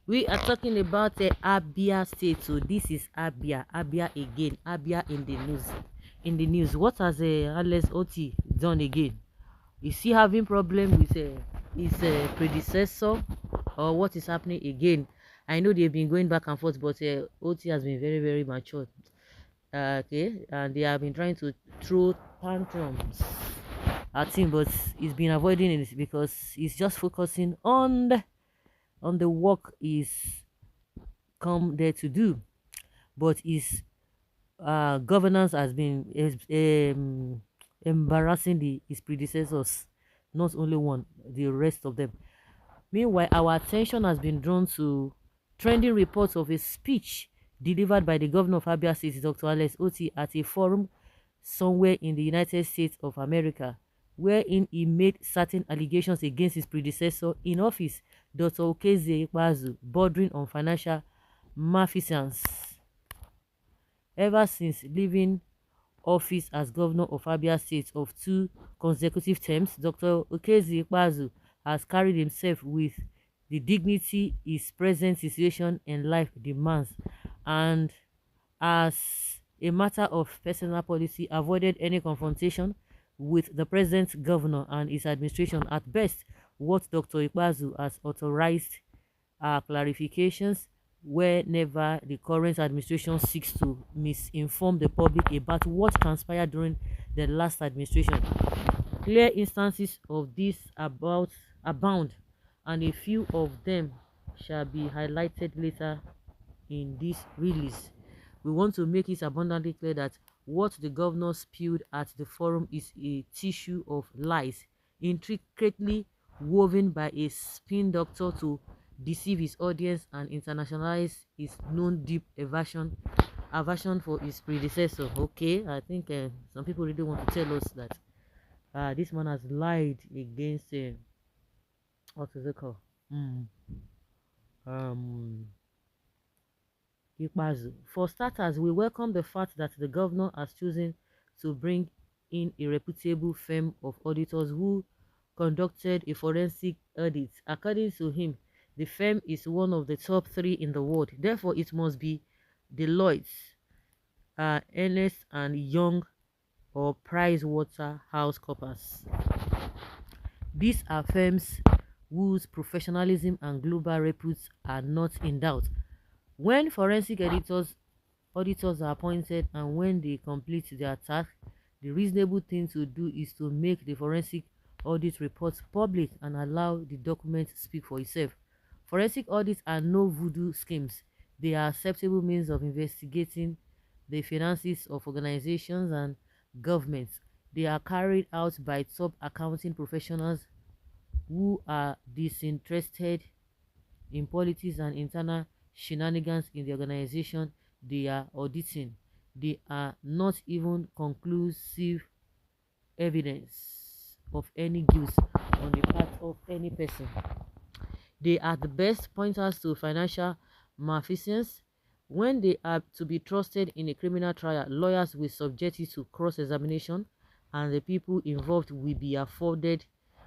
We are talking about the Abia state. So this is Abia. Abia again. Abia in the news. In the news. What has Alex Otti done again? Is he having problem with his predecessor, or what is happening again? I know they've been going back and forth, but Oti has been very, very mature. Okay, and they have been trying to throw tantrums at him, but he's been avoiding it because he's just focusing on the work he's come there to do. But his governance has been embarrassing his predecessors, not only one, the rest of them. Meanwhile, our attention has been drawn to trending reports of a speech delivered by the governor of Abia State, Dr. Alex Otti, at a forum somewhere in the United States of America, wherein he made certain allegations against his predecessor in office, Dr. Okezie Ikpeazu, bordering on financial malfeasance. Ever since leaving office as governor of Abia State of 2 consecutive terms, Dr. Okezie Ikpeazu has carried himself with the dignity his present situation in life demands, and as a matter of personal policy, avoided any confrontation with the present governor and his administration. At best, what Dr. Ikpeazu has authorized are clarifications whenever the current administration seeks to misinform the public about what transpired during the last administration. Clear instances of this abound, and a few of them shall be highlighted later in this release. We want to make it abundantly clear that what the governor spewed at the forum is a tissue of lies, intricately woven by a spin doctor to deceive his audience and internationalize his known deep aversion for his predecessor. Okay, I think some people really want to tell us that this man has lied against what is it called? Mm, um Ikpeazu. For starters, we welcome the fact that the governor has chosen to bring in a reputable firm of auditors who conducted a forensic audit. According to him, the firm is one of the top 3 in the world. Therefore, it must be Deloitte, Ernest and Young, or PricewaterhouseCoopers. These are firms whose professionalism and global reputes are not in doubt. When forensic auditors are appointed and when they complete their task, the reasonable thing to do is to make the forensic audit reports public and allow the document to speak for itself. Forensic audits are no voodoo schemes. They are acceptable means of investigating the finances of organizations and governments. They are carried out by top accounting professionals who are disinterested in politics and internal shenanigans in the organization they are auditing. They are not even conclusive evidence of any guilt on the part of any person. They are the best pointers to financial malfeasance. When they are to be trusted in a criminal trial, lawyers will subject it to cross-examination, and the people involved will be afforded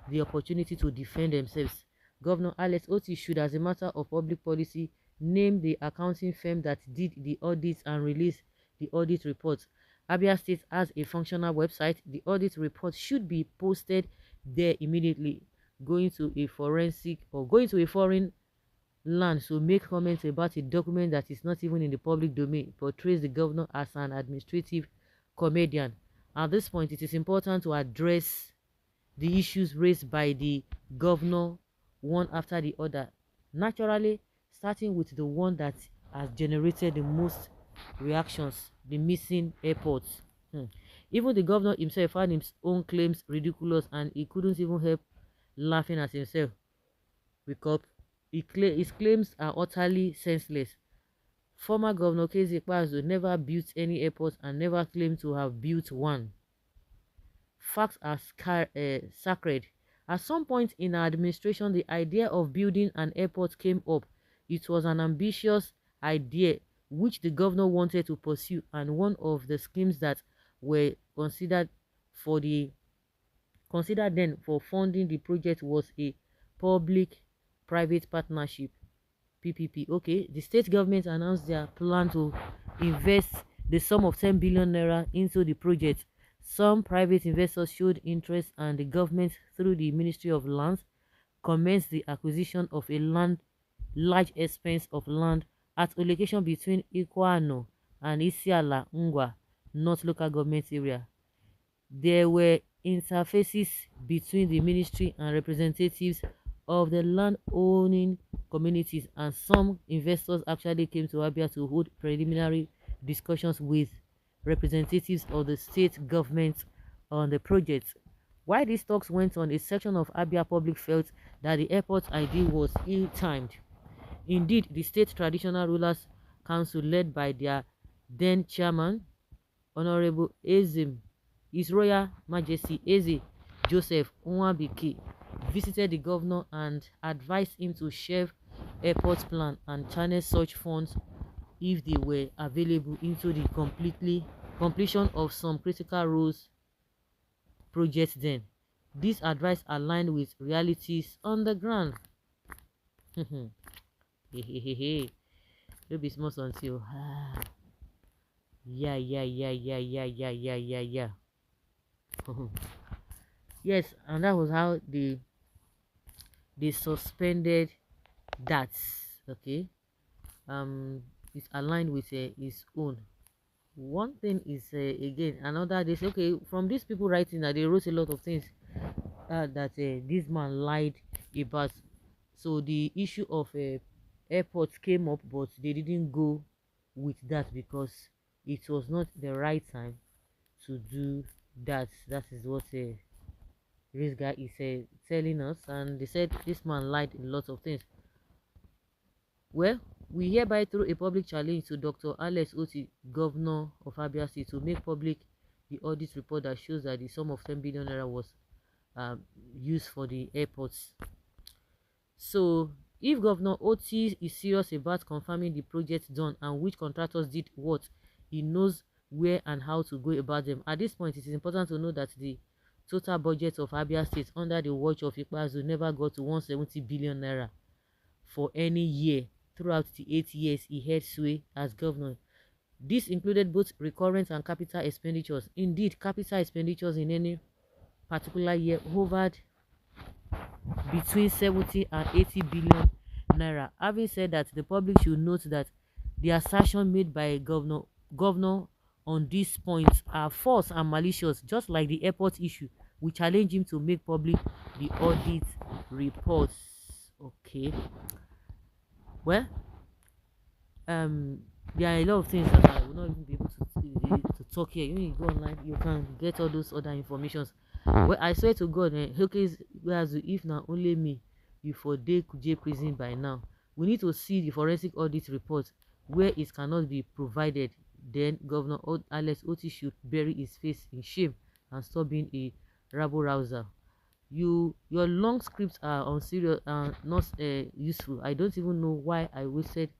the opportunity to defend themselves. Governor Alex Otti should, as a matter of public policy, name the accounting firm that did the audits and release the audit report. Abia State has a functional website. The audit report should be posted there immediately. Going to a forensic or going to a foreign land to make comments about a document that is not even in the public domain portrays the governor as an administrative comedian. At this point, it is important to address the issues raised by the governor one after the other, naturally starting with the one that has generated the most reactions: the missing airports. Even the governor himself found his own claims ridiculous, and he couldn't even help laughing at himself because his claims are utterly senseless. Former Governor Okezie Ikpeazu never built any airport and never claimed to have built one. Facts are sacred. At some point in our administration, the idea of building an airport came up. It was an ambitious idea which the governor wanted to pursue, and one of the schemes that were considered then for funding the project was a public-private partnership PPP. Okay, the state government announced their plan to invest the sum of 10 billion naira into the project. Some private investors showed interest, and the government, through the Ministry of Lands, commenced the acquisition of a large expanse of land at a location between Ikuano and Isiala Ngwa North Local Government Area. There were interfaces between the ministry and representatives of the land-owning communities, and some investors actually came to Abia to hold preliminary discussions with representatives of the state government on the project. While these talks went on, a section of Abia public felt that the airport idea was ill-timed. Indeed, the State Traditional Rulers Council, led by their then chairman, Honorable Ezim, His Royal Majesty Eze Joseph Nwabike, visited the governor and advised him to shelve airport plan and channel such funds, if they were available, into the completion of some critical roads projects then. This advice aligned with realities on the ground. Hey. Don't be small until yeah. Yes, and that was how they suspended that. Okay, it's aligned with his own. One thing is again another. They say, okay, from these people writing that they wrote a lot of things that this man lied about. So the issue of airports came up, but they didn't go with that because it was not the right time to do that. That is what this guy is telling us, and they said this man lied in lots of things. Well, we hereby throw a public challenge to Dr. Alex Otti, Governor of Abia State, to make public the audit report that shows that the sum of 10 billion naira was used for the airports. So, if Governor Otti is serious about confirming the project done and which contractors did what, he knows where and how to go about them. At this point, it is important to know that the total budget of Abia State under the watch of Ikpeazu never got to 170 billion naira for any year throughout the 8 years he held sway as governor. This included both recurrent and capital expenditures. Indeed, capital expenditures in any particular year hovered between 70 and 80 billion naira. Having said that, the public should note that the assertion made by governor on these points are false and malicious, just like the airport issue. We challenge him to make public the audit reports. Okay. Well, there are a lot of things that I will not even be able to talk here. When you go online, you can get all those other informations. Well, I swear to God, Okezie Ikpeazu, if not only me, you for day Kuje prison by now. We need to see the forensic audit report. Where it cannot be provided, then Governor Alex Otti should bury his face in shame and stop being a rabble-rouser. Your long scripts are unserious and not useful. I don't even know why I wasted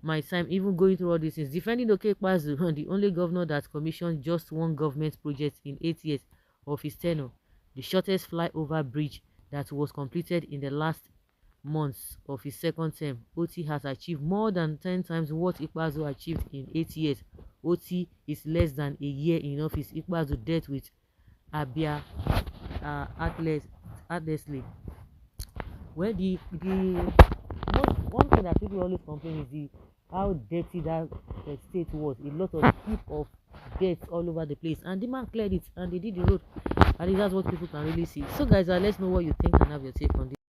my time even going through all these things. Defending Okezie Ikpeazu, the only governor that commissioned just one government project in 8 years of his tenure, the shortest flyover bridge that was completed in the last months of his second term. Otti has achieved more than 10 times what Ikpeazu achieved in 8 years. Otti is less than a year in office. Ikpeazu dealt with Abia athlete. Well, the one thing that people always complain is how dirty that state was. A lot of heap of dirt all over the place, and the man cleared it and they did the road. At least that's what people can really see. So guys, let's know what you think and have your take on this.